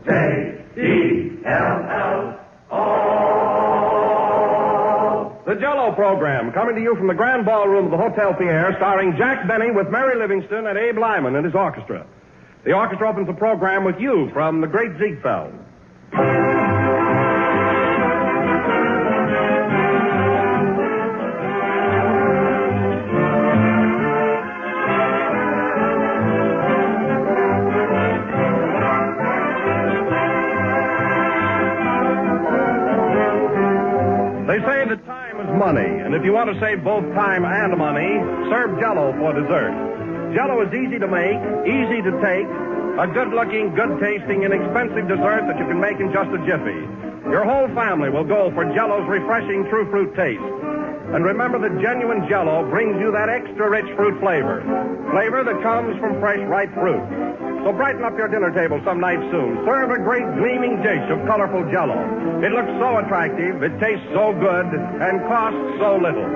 J-E-L-L-O. The Jell-O program, coming to you from the Grand Ballroom of the Hotel Pierre, starring Jack Benny with Mary Livingston and Abe Lyman and his orchestra. The orchestra opens the program with You from the Great Ziegfeld. They say that time is money, and if you want to save both time and money, serve Jell-O for dessert. Jell-O is easy to make, easy to take, a good-looking, good-tasting, inexpensive dessert that you can make in just a jiffy. Your whole family will go for Jell-O's refreshing true fruit taste. And remember that genuine Jell-O brings you that extra rich fruit flavor that comes from fresh, ripe fruit. So brighten up your dinner table some night soon. Serve a great gleaming dish of colorful Jell-O. It looks so attractive, it tastes so good, and costs so little.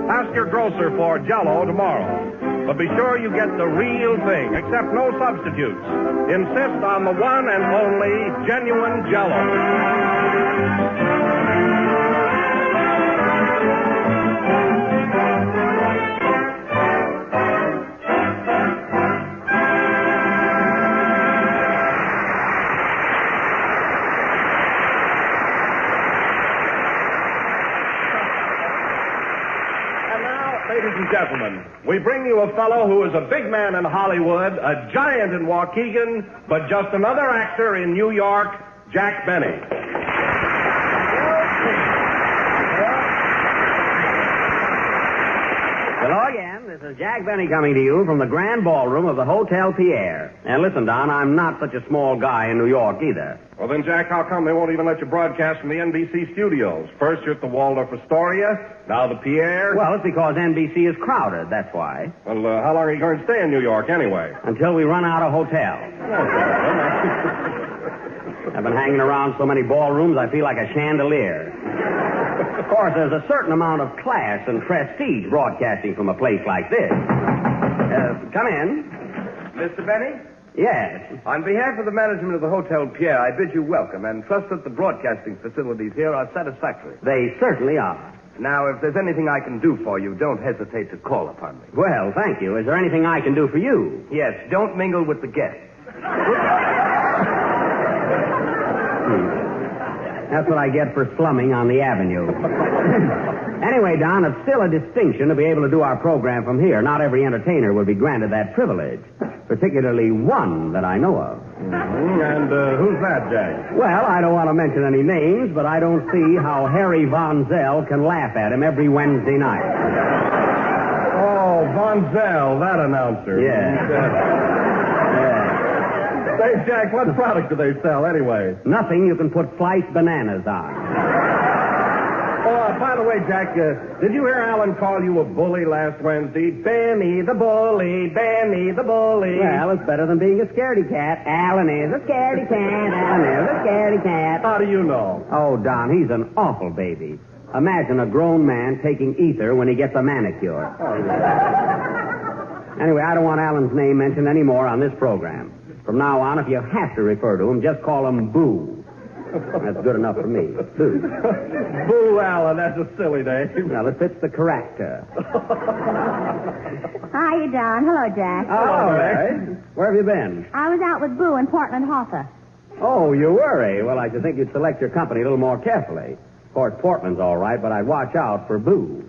Ask your grocer for Jell-O tomorrow. But be sure you get the real thing, except no substitutes. Insist on the one and only genuine Jell-O. Ladies and gentlemen, we bring you a fellow who is a big man in Hollywood, a giant in Waukegan, but just another actor in New York, Jack Benny. Hello again. This is Jack Benny coming to you from the Grand Ballroom of the Hotel Pierre. And listen, Don, I'm not such a small guy in New York either. Well, then, Jack, how come they won't even let you broadcast from the NBC studios? First, you're at the Waldorf Astoria, now the Pierre. Well, it's because NBC is crowded, that's why. Well, how long are you going to stay in New York, anyway? Until we run out of hotels. I've been hanging around so many ballrooms, I feel like a chandelier. Of course, there's a certain amount of class and prestige broadcasting from a place like this. Come in. Mr. Benny? Yes. On behalf of the management of the Hotel Pierre, I bid you welcome and trust that the broadcasting facilities here are satisfactory. They certainly are. Now, if there's anything I can do for you, don't hesitate to call upon me. Well, thank you. Is there anything I can do for you? Yes, don't mingle with the guests. That's what I get for slumming on the avenue. Anyway, Don, it's still a distinction to be able to do our program from here. Not every entertainer will be granted that privilege, particularly one that I know of. Mm-hmm. And who's that, Jack? Well, I don't want to mention any names, but I don't see how Harry Von Zell can laugh at him every Wednesday night. Oh, Von Zell, that announcer. Yeah. Say, Jack, what product do they sell anyway? Nothing you can put sliced bananas on. Oh, by the way, Jack, did you hear Alan call you a bully last Wednesday? Benny the bully, Benny the bully. Well, it's better than being a scaredy cat. Alan is a scaredy cat. Alan is a scaredy cat. How do you know? Oh, Don, he's an awful baby. Imagine a grown man taking ether when he gets a manicure. Anyway, I don't want Alan's name mentioned anymore on this program. From now on, if you have to refer to him, just call him Boo. That's good enough for me. Boo. Boo Allen, that's a silly name. Well, it fits the character. Hi, Don. Hello, Jack. All right. Where have you been? I was out with Boo in Portland Hoffa. Oh, you were, eh? Well, I should think you'd select your company a little more carefully. Of course, Portland's all right, but I'd watch out for Boo.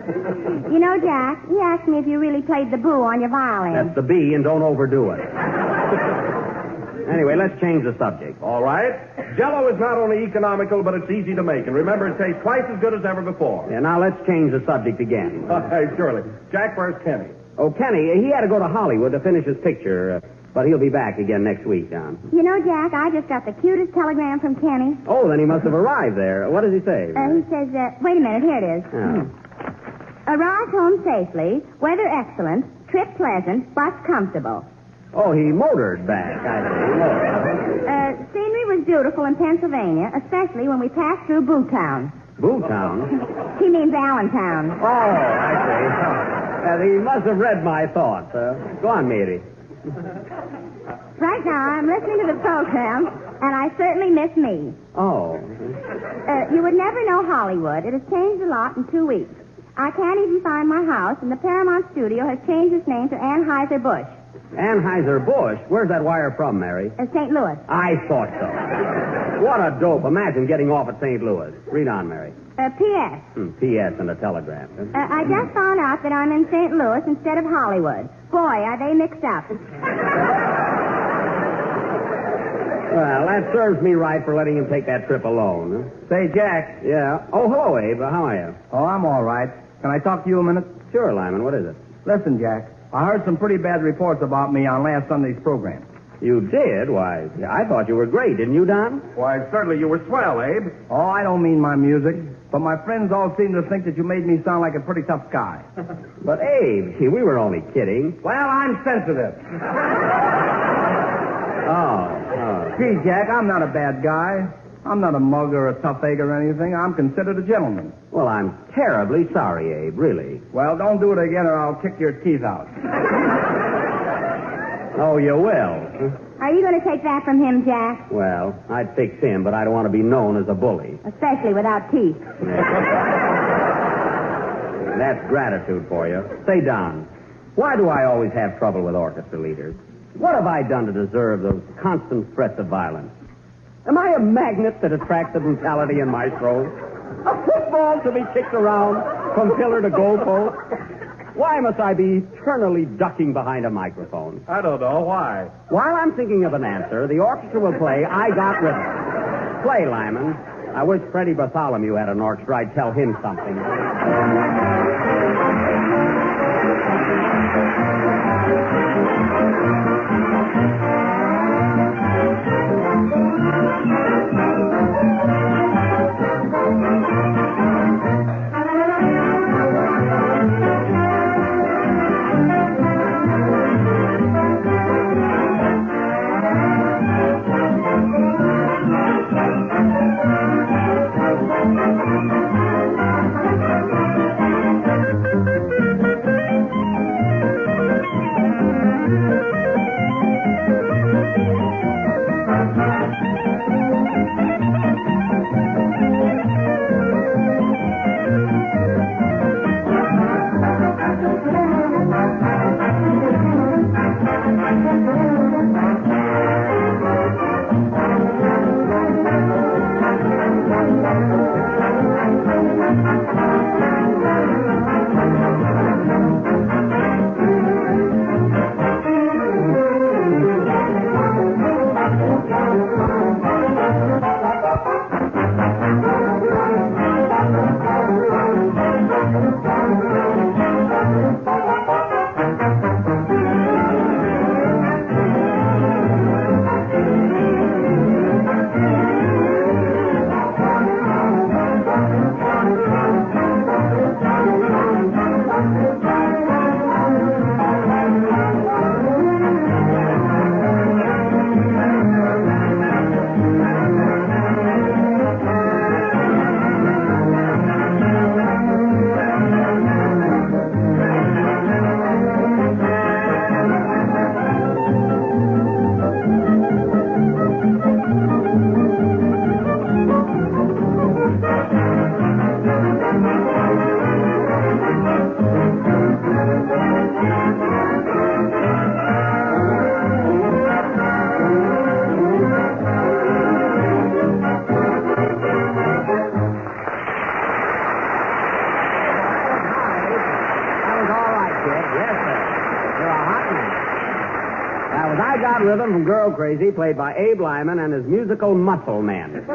You know, Jack, he asked me if you really played the Boo on your violin. That's the B, and don't overdo it. Anyway, let's change the subject. All right. Jell-O is not only economical, but it's easy to make. And remember, it tastes twice as good as ever before. Yeah, now let's change the subject again. Surely. Jack, where's Kenny? Oh, Kenny, he had to go to Hollywood to finish his picture, but he'll be back again next week, Don. You know, Jack, I just got the cutest telegram from Kenny. Oh, then he must have arrived there. What does he say? He says, wait a minute, here it is. Oh. Arrived home safely, weather excellent, trip pleasant, bus comfortable. Oh, he motored back, I see. He motored. Scenery was beautiful in Pennsylvania, especially when we passed through Bootown. Bootown? He means Allentown. Oh, I see. He must have read my thoughts. Go on, Mary. Right now, I'm listening to the program, and I certainly miss me. Oh. You would never know Hollywood. It has changed a lot in 2 weeks. I can't even find my house, and the Paramount studio has changed its name to Anheuser-Busch. Anheuser-Busch? Where's that wire from, Mary? St. Louis. I thought so. What a dope. Imagine getting off at St. Louis. Read on, Mary. P.S. P.S. and a telegram. I just found out that I'm in St. Louis instead of Hollywood. Boy, are they mixed up. Well, that serves me right for letting him take that trip alone. Say, Jack. Yeah. Oh, hello, Abe. How are you? Oh, I'm all right. Can I talk to you a minute? Sure, Lyman. What is it? Listen, Jack. I heard some pretty bad reports about me on last Sunday's program. You did? Why, I thought you were great, didn't you, Don? Why, certainly you were swell, Abe. Oh, I don't mean my music, but my friends all seem to think that you made me sound like a pretty tough guy. But, Abe, we were only kidding. Well, I'm sensitive. Oh. Gee, Jack, I'm not a bad guy. I'm not a mug or a tough egg or anything. I'm considered a gentleman. Well, I'm terribly sorry, Abe, really. Well, don't do it again or I'll kick your teeth out. Oh, you will? Are you going to take that from him, Jack? Well, I'd fix him, but I don't want to be known as a bully. Especially without teeth. That's gratitude for you. Say, Don, why do I always have trouble with orchestra leaders? What have I done to deserve those constant threats of violence? Am I a magnet that attracts the brutality in my throat? A football to be kicked around from pillar to goalpost? Why must I be eternally ducking behind a microphone? I don't know. Why? While I'm thinking of an answer, the orchestra will play I Got Rhythm. Play, Lyman. I wish Freddie Bartholomew had an orchestra. I'd tell him something. I Got Rhythm from Girl Crazy, played by Abe Lyman and his musical muscle men.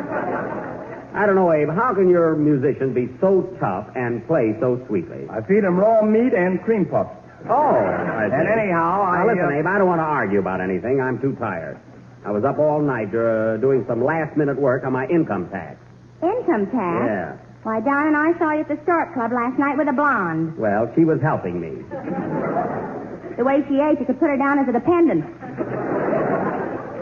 I don't know, Abe, how can your musician be so tough and play so sweetly? I feed him raw meat and cream puffs. Oh, I see. And anyhow, Now, listen, Abe, I don't want to argue about anything. I'm too tired. I was up all night doing some last-minute work on my income tax. Income tax? Yeah. Why, Don and I saw you at the Stork Club last night with a blonde. Well, she was helping me. The way she ate, you could put her down as a dependent.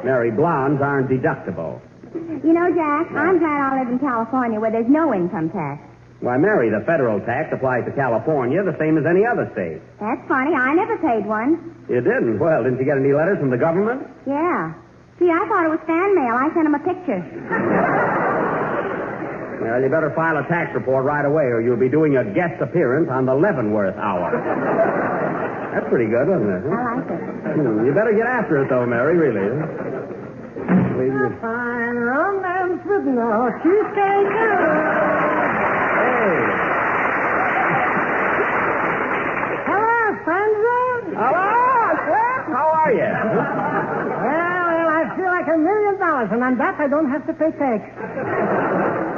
Mary, blondes aren't deductible. You know, Jack, I'm glad I live in California where there's no income tax. Why, Mary, the federal tax applies to California the same as any other state. That's funny. I never paid one. You didn't? Well, didn't you get any letters from the government? Yeah. See, I thought it was fan mail. I sent him a picture. Well, you better file a tax report right away, or you'll be doing a guest appearance on the Leavenworth Hour. That's pretty good, wasn't it? I like it. You better get after it, though, Mary, really. Fine romance with no cheesecake. Hey. Hello, friends. Hello, Slap. How are you? Well, I feel like $1 million, and on that I don't have to pay tax.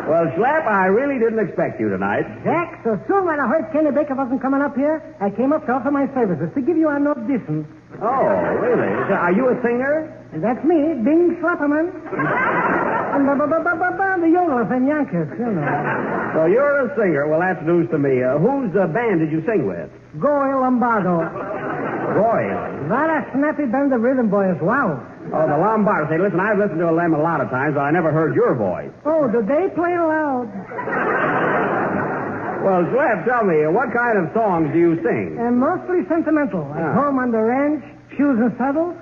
Well, Slap, I really didn't expect you tonight. Jack, so soon when I heard Kenny Baker wasn't coming up here, I came up to offer my services to give you an audition. Oh, really? Are you a singer? And that's me, Bing Slapperman. And the Yodelers and Yonkers, you know. So you're a singer. Well, that's news to me. Whose band did you sing with? Goy Lombardo. Roy. What a snappy band of rhythm boys. Wow. Oh, the Lombards. Say, listen, I've listened to them a lot of times, but I never heard your voice. Oh, do they play loud? Well, Slap, tell me, what kind of songs do you sing? And mostly sentimental. At home on the ranch, shoes and saddles.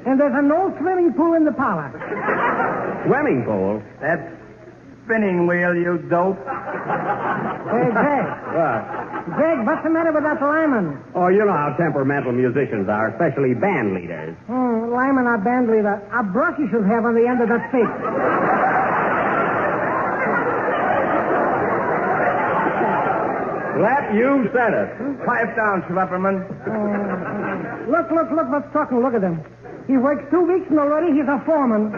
And there's an old swimming pool in the parlor. Swimming pool? That's spinning wheel, you dope. Hey, Greg. What? Greg, what's the matter with that Lyman? Oh, you know how temperamental musicians are, especially band leaders. Lyman, our band leader. A brush you should have on the end of that stick. Slap, you said it. Pipe down, Slapperman. Look what's talking. Look at him. He works 2 weeks and already he's a foreman.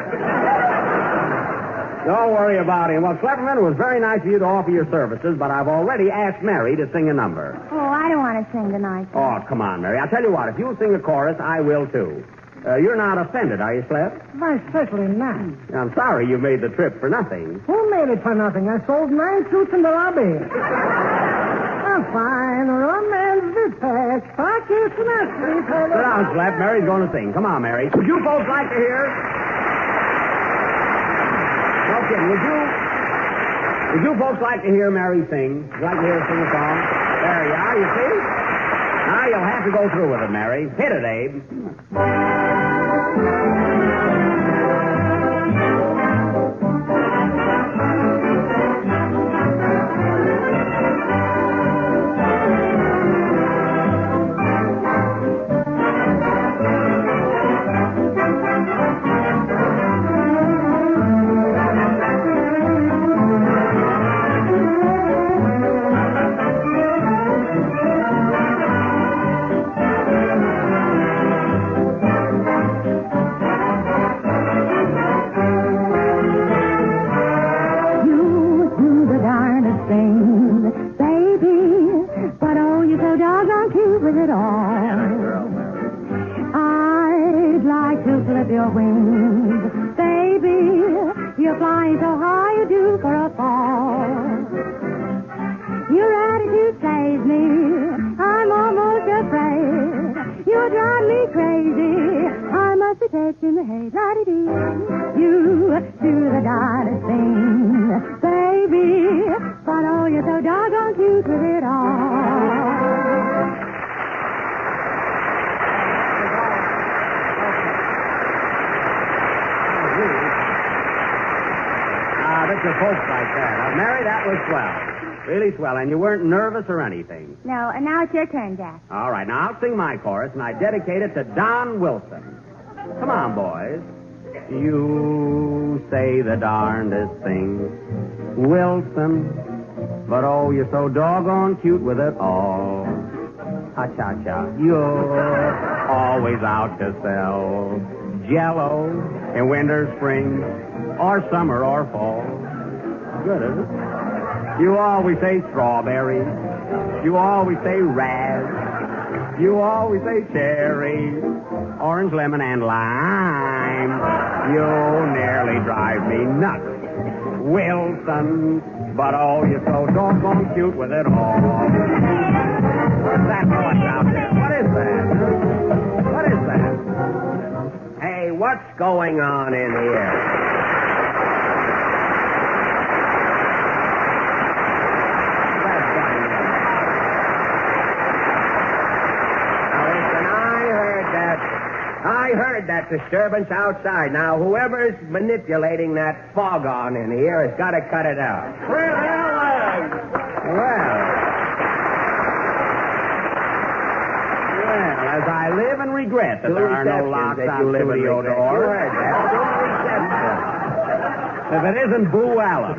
Don't worry about him. Well, Slapperman, it was very nice of you to offer your services, but I've already asked Mary to sing a number. Oh, I don't want to sing tonight. Oh, come on, Mary. I'll tell you what. If you'll sing a chorus, I will, too. You're not offended, are you, Slap? Why, certainly not. I'm sorry you made the trip for nothing. Who made it for nothing? I sold 9 suits in the lobby. A fine romance detached. Pockets nicely for the... Sit down, Slap. Mary's going to sing. Come on, Mary. Would you folks like to hear? No kidding. Would you folks like to hear Mary sing? Would you like to hear her sing a song? There you are, you see? Now you'll have to go through with it, Mary. Hit it, Abe. Your wings, baby, you're flying so high you do for a fall. Your attitude saves me, I'm almost afraid. You drive me crazy, I must be taking the hay. La-dee-dee. You do the darndest thing, baby, but oh, you're so doggone cute with it all. Your folks like that. Mary, that was swell. Really swell. And you weren't nervous or anything. No, and now it's your turn, Jack. All right. Now, I'll sing my chorus, and I dedicate it to Don Wilson. Come on, boys. You say the darndest thing, Wilson, but oh, you're so doggone cute with it all. Ha-cha-cha. You're always out to sell Jell-O in winter, spring, or summer, or fall. Good, isn't it? You always say strawberry. You always say raz. You always say cherry, orange, lemon, and lime. You nearly drive me nuts, Wilson. But oh, you're so doggone cute with it all. What's that noise out there? What is that? What is that? Hey, what's going on in here? disturbance outside. Now, whoever's manipulating that foghorn in here has got to cut it out. Well, as I live and regret that there are no locks on studio doors. If it isn't Boo Allen.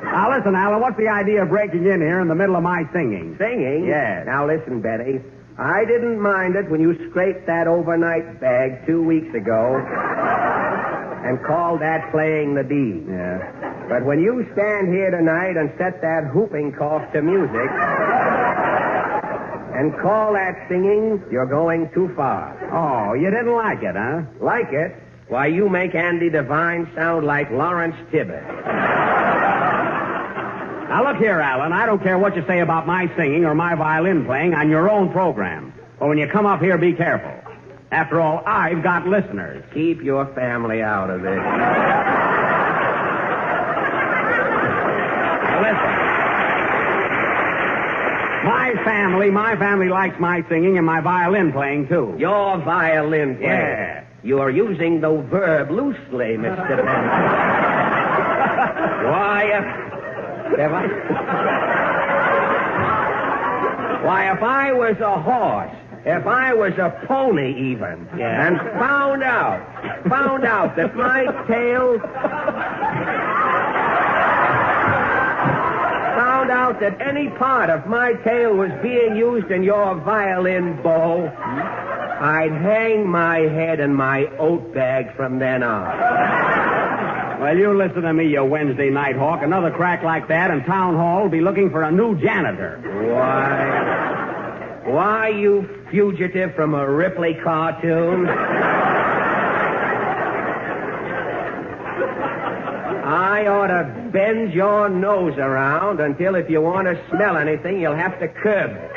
Now, listen, Allen, what's the idea of breaking in here in the middle of my singing? Singing? Yes. Now, listen, Benny. I didn't mind it when you scraped that overnight bag 2 weeks ago and called that playing the D. Yeah. But when you stand here tonight and set that whooping cough to music and call that singing, you're going too far. Oh, you didn't like it, huh? Like it? Why, you make Andy Devine sound like Lawrence Tibbett. Now, look here, Alan. I don't care what you say about my singing or my violin playing on your own program. But when you come up here, be careful. After all, I've got listeners. Keep your family out of this. Now, listen. My family likes my singing and my violin playing, too. Your violin playing? Yeah. You're using the verb loosely, Mr. Benson. Why, if I was a horse, if I was a pony even, and found out that my tail, found out that any part of my tail was being used in your violin bow, I'd hang my head in my oat bag from then on. Well, you listen to me, you Wednesday night hawk. Another crack like that, and Town Hall will be looking for a new janitor. Why, you fugitive from a Ripley cartoon? I ought to bend your nose around until if you want to smell anything, you'll have to curb it.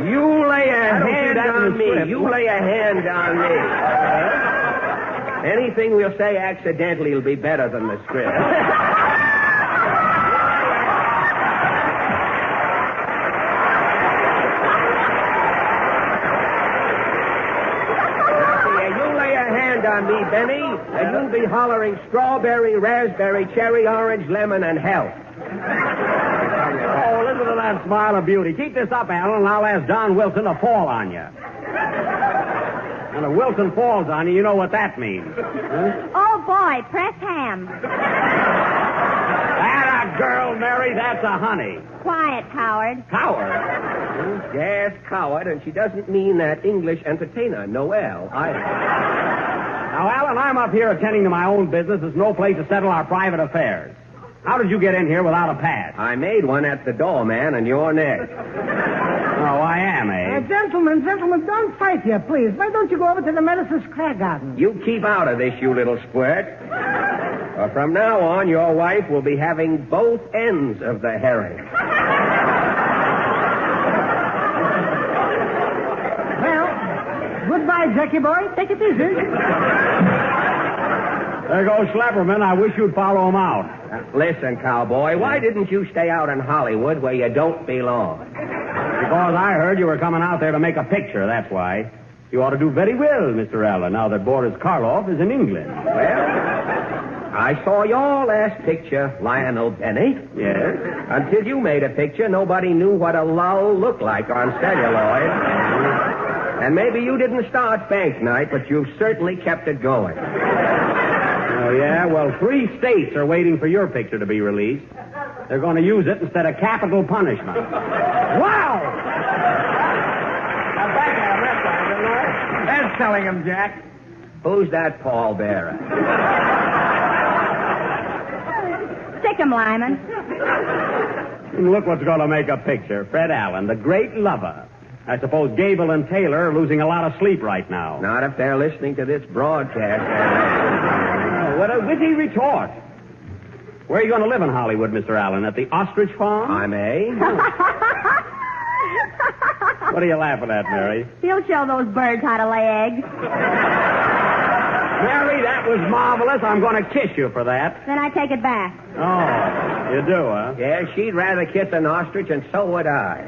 You lay a hand on me. You lay a hand on me. Anything we'll say accidentally will be better than the script. On me, Benny, and you'll be hollering strawberry, raspberry, cherry, orange, lemon, and health. Oh, listen to that smile of beauty. Keep this up, Alan, and I'll ask Don Wilson to fall on you. And if Wilson falls on you, you know what that means. Huh? Oh, boy, press ham. That a girl, Mary, that's a honey. Quiet, coward. Coward? Yes, coward, and she doesn't mean that English entertainer, Noel, either. Now, Alan, I'm up here attending to my own business. There's no place to settle our private affairs. How did you get in here without a pass? I made one at the door, man, and you're next. Oh, I am, eh? Gentlemen, don't fight here, please. Why don't you go over to the Medicine Square Garden? You keep out of this, you little squirt. From now on, your wife will be having both ends of the herring. Goodbye, Jackie boy. Take it easy. There goes Schlepperman. I wish you'd follow him out. Listen, cowboy, why didn't you stay out in Hollywood where you don't belong? Because I heard you were coming out there to make a picture, that's why. You ought to do very well, Mr. Allen, now that Boris Karloff is in England. Well, I saw your last picture, Lionel Benny. Yes? Until you made a picture, nobody knew what a lull looked like on celluloid. And maybe you didn't start bank night, but you've certainly kept it going. Oh, yeah? Well, 3 states are waiting for your picture to be released. They're going to use it instead of capital punishment. Wow! Now, back at him that time, didn't I? That's telling him, Jack. Who's that pallbearer? Stick him, Lyman. And look what's going to make a picture. Fred Allen, the great lover. I suppose Gable and Taylor are losing a lot of sleep right now. Not if they're listening to this broadcast. What a witty retort. Where are you going to live in Hollywood, Mr. Allen? At the Ostrich Farm? I may. What are you laughing at, Mary? He'll show those birds how to lay eggs. Mary, that was marvelous. I'm going to kiss you for that. Then I take it back. Oh, you do, huh? Yeah, she'd rather kiss an ostrich, and so would I.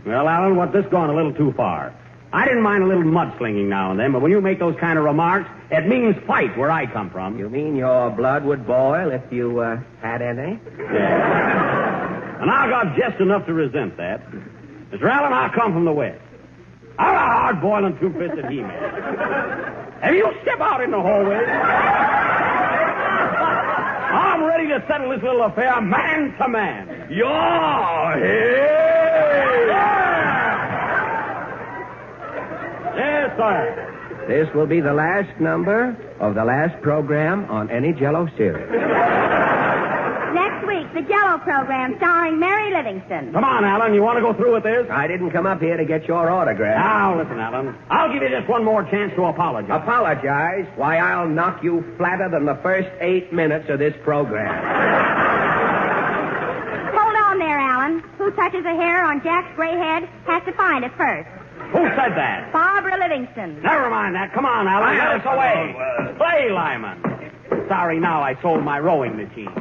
Well, Alan, what this gone a little too far. I didn't mind a little mudslinging now and then, but when you make those kind of remarks, it means fight where I come from. You mean your blood would boil if you had any? Yeah. And I got just enough to resent that. Mr. Allen, I come from the West. I'm a hard-boiling, two-fisted he-man. If you step out in the hallway, I'm ready to settle this little affair man to man. You're here! Yes, sir. This will be the last number of the last program on any Jell-O series. Next week, the Jell-O program starring Mary Livingston. Come on, Alan. You want to go through with this? I didn't come up here to get your autograph. Now, listen, Alan. I'll give you just one more chance to apologize. Apologize? Why, I'll knock you flatter than the first 8 minutes of this program. Hold on there, Alan. Who touches a hair on Jack's gray head has to find it first. Who said that? Barbara Livingston. Never mind that. Come on, Alan. Get us away. Play, Lyman. Sorry, now I sold my rowing machine.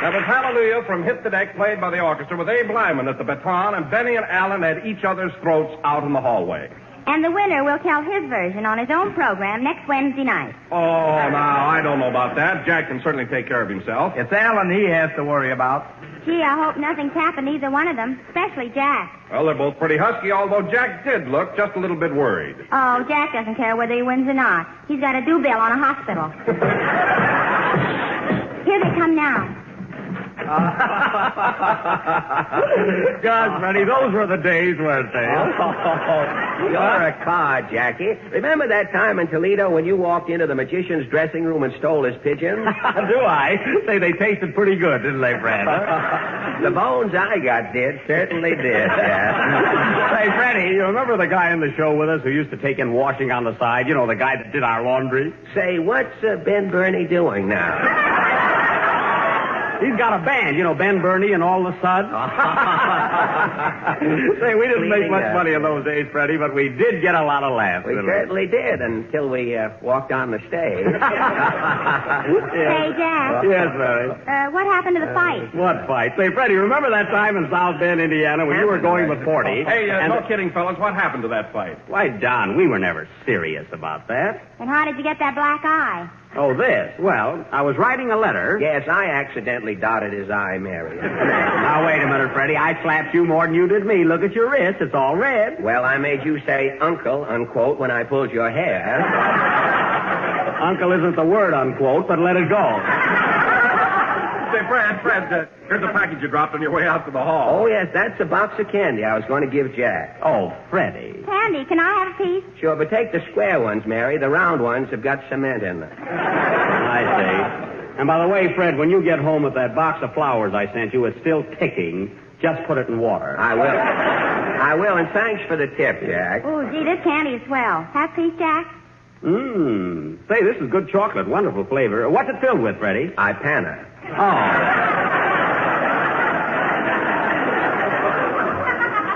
That was Hallelujah from Hit the Deck, played by the orchestra with Abe Lyman at the baton and Benny and Alan at each other's throats out in the hallway. And the winner will tell his version on his own program next Wednesday night. Oh, now, I don't know about that. Jack can certainly take care of himself. It's Alan he has to worry about. Gee, I hope nothing's happened to either one of them, especially Jack. Well, they're both pretty husky, although Jack did look just a little bit worried. Oh, Jack doesn't care whether he wins or not. He's got a due bill on a hospital. Here they come now. Gosh, Freddie, those were the days, weren't they? You're a card, Jackie. Remember that time in Toledo when you walked into the magician's dressing room and stole his pigeons? Do I? Say, they tasted pretty good, didn't they, Fred? The bones I got did, certainly did, yeah. Say, Freddie, you remember the guy in the show with us who used to take in washing on the side? You know, the guy that did our laundry? Say, what's Ben Burney doing now? He's got a band, you know, Ben Burney and all the suds. Say, we didn't make much money in those days, Freddie, but we did get a lot of laughs. We certainly did, until we walked on the stage. Say, Jack. Yes, Mary. What happened to the fight? What fight? Say, Freddie, remember that time in South Bend, Indiana, when you were going with 40? Hey, no kidding, fellas. What happened to that fight? Why, Don, we were never serious about that. And how did you get that black eye? Oh, this. Well, I was writing a letter. Yes, I accidentally dotted his eye, Mary. Now, wait a minute, Freddie. I slapped you more than you did me. Look at your wrist. It's all red. Well, I made you say uncle, unquote, when I pulled your hair. Uncle isn't the word, unquote, but let it go. Say, Fred, here's a package you dropped on your way out to the hall. Oh, yes, that's a box of candy I was going to give Jack. Oh, Freddie. Candy, can I have a piece? Sure, but take the square ones, Mary. The round ones have got cement in them. I see. And by the way, Fred, when you get home with that box of flowers I sent you, it's still ticking. Just put it in water. I will, and thanks for the tip, Jack. Oh, gee, this candy is swell. Have a piece, Jack? Say, this is good chocolate. Wonderful flavor. What's it filled with, Freddie? Ipana. Oh.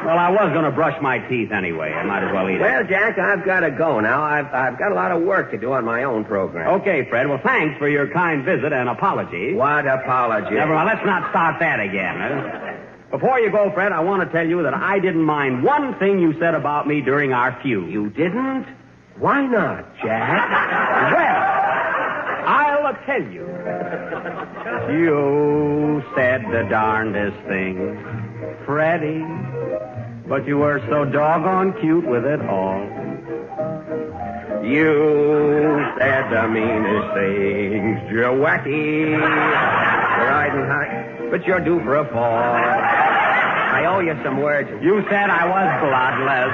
Well, I was going to brush my teeth anyway. I might as well eat it. Well, Jack, I've got to go now. I've got a lot of work to do on my own program. Okay, Fred. Well, thanks for your kind visit and apology. What apology? Never mind. Let's not start that again. Huh? Before you go, Fred, I want to tell you that I didn't mind one thing you said about me during our feud. You didn't? Why not, Jack? Well, I'll tell you. You said the darndest thing, Freddie, but you were so doggone cute with it all. You said the meanest things, Jawacky. Riding high, but you're due for a fall. I owe you some words. You said I was bloodless.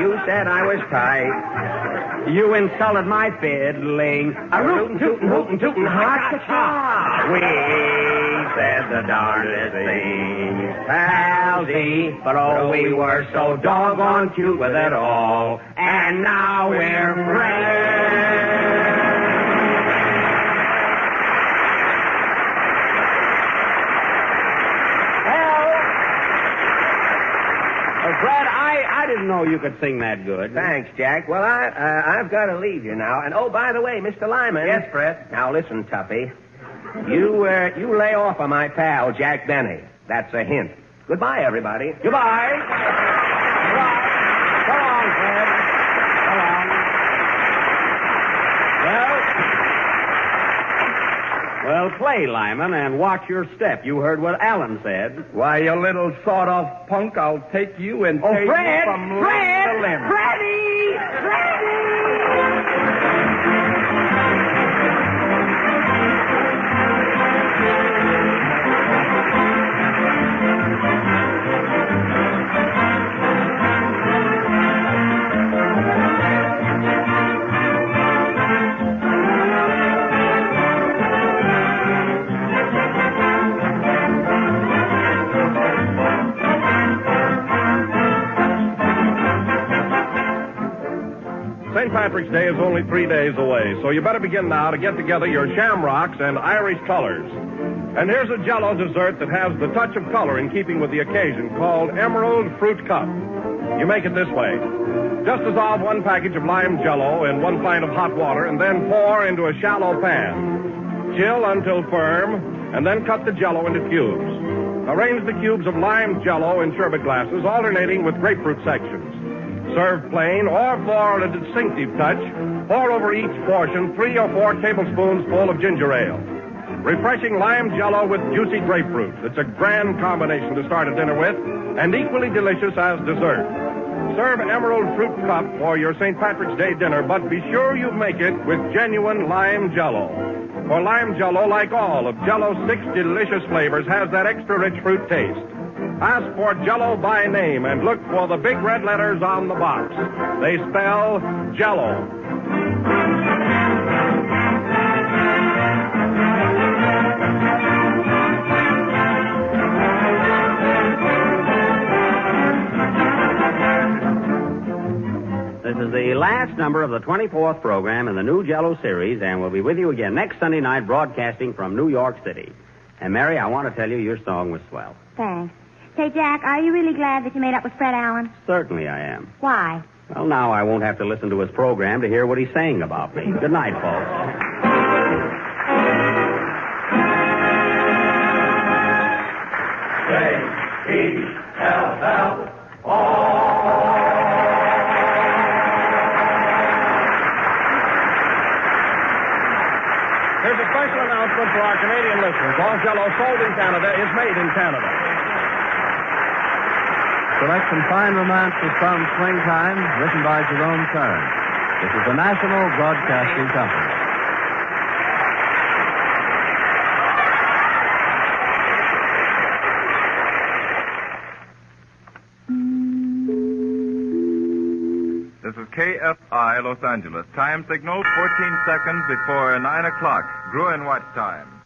You said I was tight. You insulted my fiddling. A rootin' tootin' hootin' tootin' ha-cha-cha. We said the darndest things, palsy, but oh, we were so doggone cute with it all. And now we're friends. Fred, I didn't know you could sing that good. Thanks, Jack. Well, I've got to leave you now. And, oh, by the way, Mr. Lyman. Yes, Fred? Now, listen, Tuppy. You lay off of my pal, Jack Benny. That's a hint. Goodbye, everybody. Goodbye. Goodbye. So long, Fred. So long. Well, play, Lyman, and watch your step. You heard what Alan said. Why, you little sawed-off punk, I'll take you and tear you from limb to limb. Freddie! St. Patrick's Day is only 3 days away, so you better begin now to get together your shamrocks and Irish colors. And here's a Jell-O dessert that has the touch of color in keeping with the occasion, called Emerald Fruit Cup. You make it this way. Just dissolve 1 package of lime Jell-O in 1 pint of hot water and then pour into a shallow pan. Chill until firm, and then cut the Jell-O into cubes. Arrange the cubes of lime Jell-O in sherbet glasses, alternating with grapefruit sections. Serve plain or for a distinctive touch, pour over each portion 3 or 4 tablespoons full of ginger ale. Refreshing lime Jell-O with juicy grapefruit. It's a grand combination to start a dinner with, and equally delicious as dessert. Serve Emerald Fruit Cup for your St. Patrick's Day dinner, but be sure you make it with genuine lime Jell-O. For lime Jell-O, like all of Jell-O's 6 delicious flavors, has that extra rich fruit taste. Ask for Jell-O by name and look for the big red letters on the box. They spell Jell-O. This is the last number of the 24th program in the new Jell-O series, and we'll be with you again next Sunday night broadcasting from New York City. And, Mary, I want to tell you your song was swell. Thanks. Say, Jack, are you really glad that you made up with Fred Allen? Certainly I am. Why? Well, now I won't have to listen to his program to hear what he's saying about me. Good night, folks. Here's a special announcement for our Canadian listeners. All Jell-O sold in Canada is made in Canada. Select some fine romances from Springtime, written by Jerome Kern. This is the National Broadcasting Company. This is KFI Los Angeles. Time signal 14 seconds before 9 o'clock. Gruen watch time.